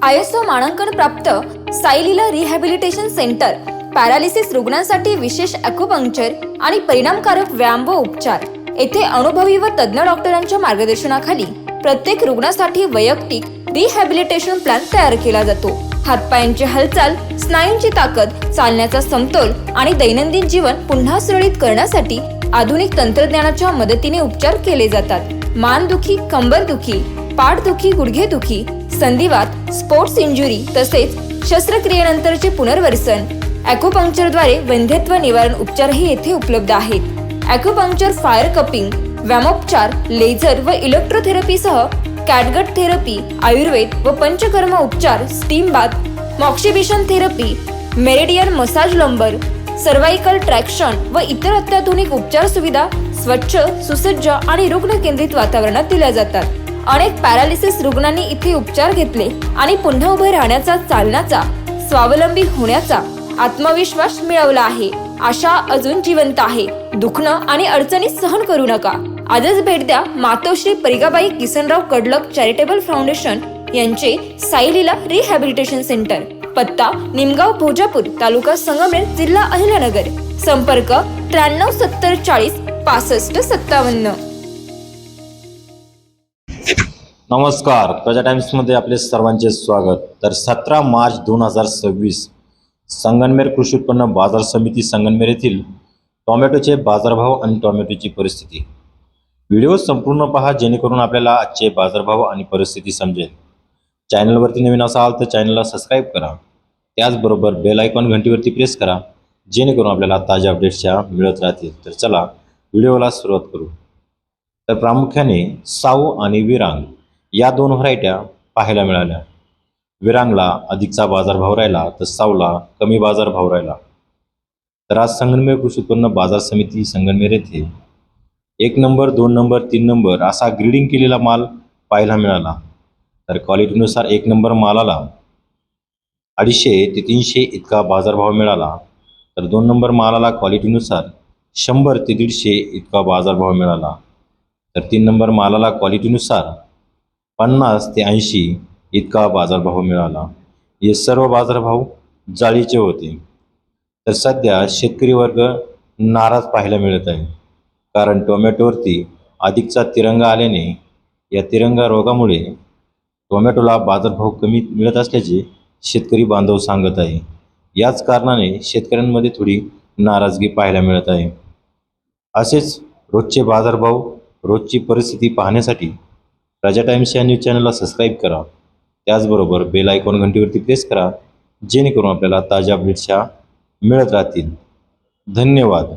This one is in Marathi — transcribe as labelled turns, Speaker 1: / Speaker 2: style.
Speaker 1: ISO मानांकन प्राप्त सायलीला रिहॅबिलिटेशन सेंटर पॅरालिसिस रुग्णांसाठी विशेष ॲक्युपंक्चर आणि परिणामकारक व्यायाम व उपचार। येथे अनुभवी व तज्ञ डॉक्टरांच्या मार्गदर्शनाखाली प्रत्येक रुग्णासाठी वैयक्तिक रिहॅबिलिटेशन प्लॅन तयार केला जातो। हातपायांची हालचाल, स्नायूंची ताकद, चालण्याचा समतोल आणि दैनंदिन जीवन पुन्हा सुरळीत करण्यासाठी आधुनिक तंत्रज्ञानाच्या मदतीने उपचार केले जातात। मानदुखी, कंबरदुखी, पाठदुखी, गुडघेदुखी, संधिवात, स्पोर्ट्स इंजुरी तसेच शस्त्रक्रियेनंतरचे पुनर्वसन ॲक्युपंक्चरद्वारे वंध्यत्व निवारण उपचारही येथे उपलब्ध आहेत। ॲक्युपंक्चर, फायर कपिंग, व्यायामोपचार, लेझर व इलेक्ट्रोथेरपीसह कॅटगट थेरपी, आयुर्वेद व पंचकर्म उपचार, steam bath, moxibustion therapy, meridian massage, lumbar, cervical traction व इतर अत्याधुनिक उपचार सुविधा स्वच्छ, सुसज्ज आणि रुग्ण केंद्रित वातावरणात दिल्या जातात। अनेक पॅरालिसिस रुग्णांनी इथे उपचार घेतले आणि पुन्हा उभे राहण्याचा, चालण्याचा, स्वावलंबी होण्याचा आत्मविश्वास मिळवला आहे। आशा अजून जिवंत आहे। दुखणं आणि अडचणी सहन करू नका। आजच भेट द्या मातोश्री परिगाबाई किसनराव कडलक चॅरिटेबल फाउंडेशन यांचे सायलीला रिहॅबिलिटेशन सेंटर। पत्ता निमगाव, भोजापूर, तालुका संगमनेर, जिल्हा अहिल्यानगर। संपर्क 93 70 40 65 57।
Speaker 2: नमस्कार, प्रजा टाइम्समध्ये आपले सर्वांचे स्वागत। तर 17 मार्च 2026 संगमनेर कृषी उत्पन्न बाजार समिती संगमनेर येथील टोमॅटोचे बाजारभाव आणि टोमॅटोची परिस्थिती। व्हिडिओ संपूर्ण पहा जेणेकरून आपल्याला आजचे बाजारभाव आणि परिस्थिती समजेल। चॅनलवरती नवीन असाल तर चॅनलला सबस्क्राईब करा, त्याचबरोबर बेल आयकॉन घंटीवरती प्रेस करा जेणेकरून आपल्याला ताज्या अपडेट्सच्या मिळत राहतील। तर चला व्हिडिओला सुरुवात करू। तर प्रामुख्याने साऊ आणि विरांग या दोन व्हरायट्या पाहायला मिळाल्या। विरांगला अधिकचा बाजारभाव राहिला तर साऊला कमी बाजारभाव राहिला। तर आज संगमनेर कृषी उत्पन्न बाजार समिती संगमनेर येथे 1 नंबर, 2 नंबर, 3 नंबर असा ग्रेडिंग केलेला माल पाहायला मिळाला। तर क्वालिटीनुसार 1 नंबर मालाला 250 ते 300 इतका बाजारभाव मिळाला। तर 2 नंबर मालाला क्वालिटीनुसार 100 ते 150 इतका बाजारभाव मिळाला। तर 3 नंबर मालाला क्वालिटीनुसार 50 ते 80 इतका बाजारभाव मिळाला। हे सर्व बाजारभाव जाळीचे होते। तर सध्या शेतकरी वर्ग नाराज पाहायला मिळत आहे, कारण टोमॅटोवरती अधिकचा तिरंगा आल्याने या तिरंगा रोगामुळे टोमॅटोला बाजारभाव कमी मिळत असल्याचे शेतकरी बांधव सांगत आहे। याच कारणाने शेतकऱ्यांमध्ये थोडी नाराजगी पाहायला मिळत आहे। असेच रोजचे बाजारभाव, रोजची परिस्थिती पाहण्यासाठी प्रजा टाइम्स या न्यूज चॅनलला सबस्क्राईब करा, त्याचबरोबर बेल आयकॉन घंटीवरती प्रेस करा जेणेकरून आपल्याला ताज्या अपडेट्सच्या मिळत राहतील। धन्यवाद।